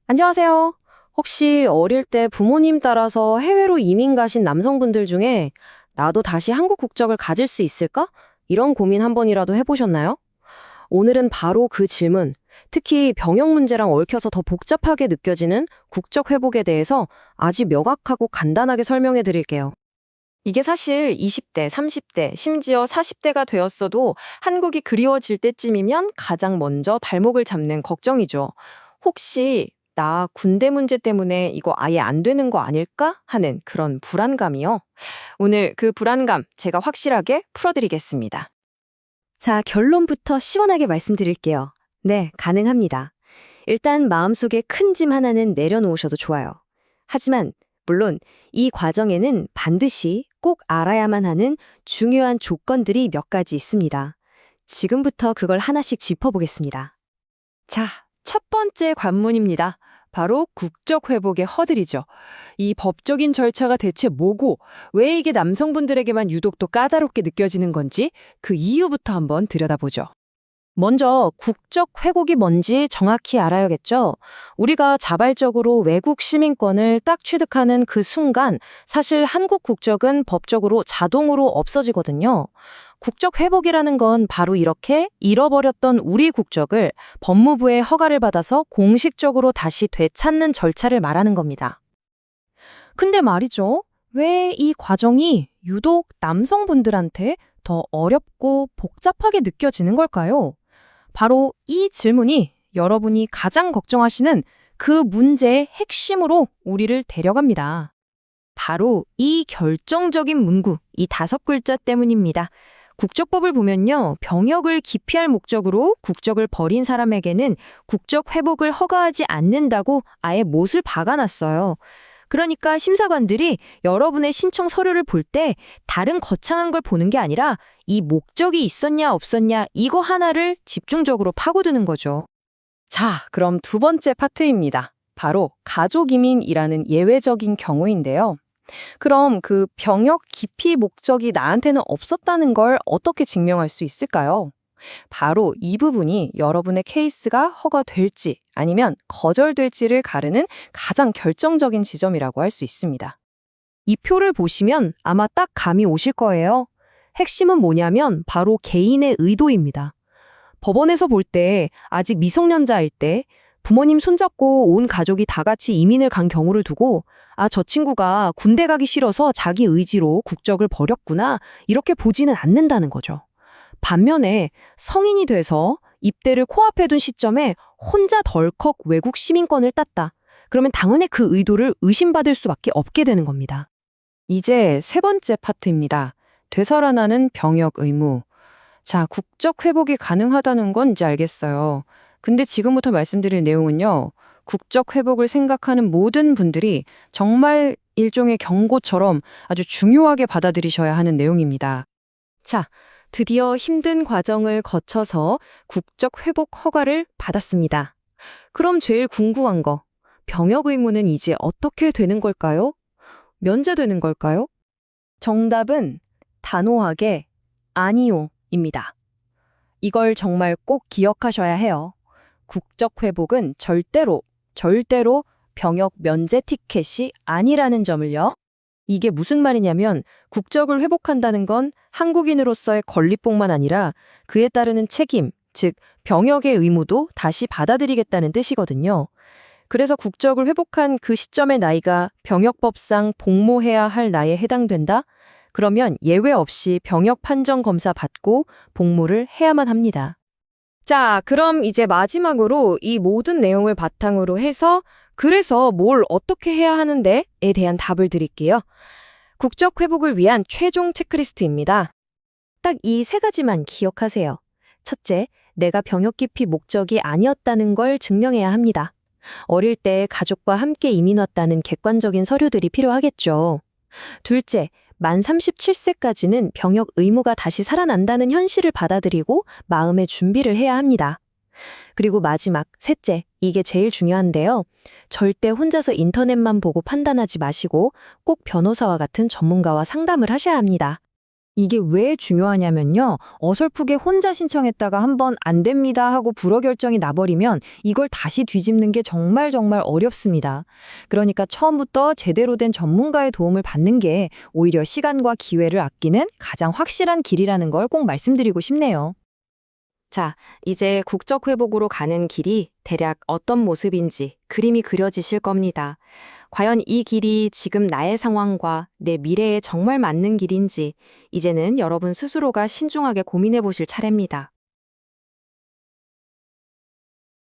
안녕하세요. 혹시 어릴 때 부모님 따라서 해외로 이민 가신 남성분들 중에 나도 다시 한국 국적을 가질 수 있을까? 이런 고민 한 번이라도 해보셨나요? 오늘은 바로 그 질문, 특히 병역 문제랑 얽혀서 더 복잡하게 느껴지는 국적 회복에 대해서 아주 명확하고 간단하게 설명해 드릴게요. 이게 사실 20대, 30대, 심지어 40대가 되었어도 한국이 그리워질 때쯤이면 가장 먼저 발목을 잡는 걱정이죠. 혹시 나 군대 문제 때문에 이거 아예 안 되는 거 아닐까 하는 그런 불안감이요. 오늘 그 불안감 제가 확실하게 풀어드리겠습니다. 자, 결론부터 시원하게 말씀드릴게요. 네, 가능합니다. 일단 마음속에 큰 짐 하나는 내려놓으셔도 좋아요. 하지만 물론 이 과정에는 반드시 꼭 알아야만 하는 중요한 조건들이 몇 가지 있습니다. 지금부터 그걸 하나씩 짚어보겠습니다. 자, 첫 번째 관문입니다. 바로 국적 회복의 허들이죠. 이 법적인 절차가 대체 뭐고, 왜 이게 남성분들에게만 유독 또 까다롭게 느껴지는 건지 그 이유부터 한번 들여다보죠. 먼저 국적 회복이 뭔지 정확히 알아야겠죠. 우리가 자발적으로 외국 시민권을 딱 취득하는 그 순간 사실 한국 국적은 법적으로 자동으로 없어지거든요. 국적 회복이라는 건 바로 이렇게 잃어버렸던 우리 국적을 법무부의 허가를 받아서 공식적으로 다시 되찾는 절차를 말하는 겁니다. 근데 말이죠. 왜 이 과정이 유독 남성분들한테 더 어렵고 복잡하게 느껴지는 걸까요? 바로 이 질문이 여러분이 가장 걱정하시는 그 문제의 핵심으로 우리를 데려갑니다. 바로 이 결정적인 문구, 이 5글자 때문입니다. 국적법을 보면요, 병역을 기피할 목적으로 국적을 버린 사람에게는 국적 회복을 허가하지 않는다고 아예 못을 박아놨어요. 그러니까 심사관들이 여러분의 신청 서류를 볼 때 다른 거창한 걸 보는 게 아니라 이 목적이 있었냐 없었냐 이거 하나를 집중적으로 파고드는 거죠. 자, 그럼 두 번째 파트입니다. 바로 가족이민이라는 예외적인 경우인데요. 그럼 그 병역 기피 목적이 나한테는 없었다는 걸 어떻게 증명할 수 있을까요? 바로 이 부분이 여러분의 케이스가 허가될지 아니면 거절될지를 가르는 가장 결정적인 지점이라고 할 수 있습니다. 이 표를 보시면 아마 딱 감이 오실 거예요. 핵심은 뭐냐면 바로 개인의 의도입니다. 법원에서 볼 때 아직 미성년자일 때 부모님 손잡고 온 가족이 다 같이 이민을 간 경우를 두고 저 친구가 군대 가기 싫어서 자기 의지로 국적을 버렸구나 이렇게 보지는 않는다는 거죠. 반면에 성인이 돼서 입대를 코앞에 둔 시점에 혼자 덜컥 외국 시민권을 땄다. 그러면 당연히 그 의도를 의심받을 수밖에 없게 되는 겁니다. 이제 세 번째 파트입니다. 되살아나는 병역 의무. 자, 국적 회복이 가능하다는 건 이제 알겠어요. 근데 지금부터 말씀드릴 내용은요. 국적 회복을 생각하는 모든 분들이 정말 일종의 경고처럼 아주 중요하게 받아들이셔야 하는 내용입니다. 자, 드디어 힘든 과정을 거쳐서 국적 회복 허가를 받았습니다. 그럼 제일 궁금한 거, 병역 의무는 이제 어떻게 되는 걸까요? 면제되는 걸까요? 정답은 단호하게 아니요입니다. 이걸 정말 꼭 기억하셔야 해요. 국적 회복은 절대로 병역 면제 티켓이 아니라는 점을요. 이게 무슨 말이냐면 국적을 회복한다는 건 한국인으로서의 권리뿐만 아니라 그에 따르는 책임, 즉 병역의 의무도 다시 받아들이겠다는 뜻이거든요. 그래서 국적을 회복한 그 시점의 나이가 병역법상 복무해야 할 나이에 해당된다? 그러면 예외 없이 병역 판정 검사 받고 복무를 해야만 합니다. 자, 그럼 이제 마지막으로 이 모든 내용을 바탕으로 해서 그래서 뭘 어떻게 해야 하는데에 대한 답을 드릴게요. 국적 회복을 위한 최종 체크리스트입니다. 딱 이 세 가지만 기억하세요. 첫째, 내가 병역 기피 목적이 아니었다는 걸 증명해야 합니다. 어릴 때 가족과 함께 이민 왔다는 객관적인 서류들이 필요하겠죠. 둘째, 만 37세까지는 병역 의무가 다시 살아난다는 현실을 받아들이고 마음의 준비를 해야 합니다. 그리고 마지막, 셋째, 이게 제일 중요한데요. 절대 혼자서 인터넷만 보고 판단하지 마시고 꼭 변호사와 같은 전문가와 상담을 하셔야 합니다. 이게 왜 중요하냐면요. 어설프게 혼자 신청했다가 한번 안 됩니다 하고 불허 결정이 나버리면 이걸 다시 뒤집는 게 정말 정말 어렵습니다. 그러니까 처음부터 제대로 된 전문가의 도움을 받는 게 오히려 시간과 기회를 아끼는 가장 확실한 길이라는 걸 꼭 말씀드리고 싶네요. 자, 이제 국적 회복으로 가는 길이 대략 어떤 모습인지 그림이 그려지실 겁니다. 과연 이 길이 지금 나의 상황과 내 미래에 정말 맞는 길인지 이제는 여러분 스스로가 신중하게 고민해 보실 차례입니다.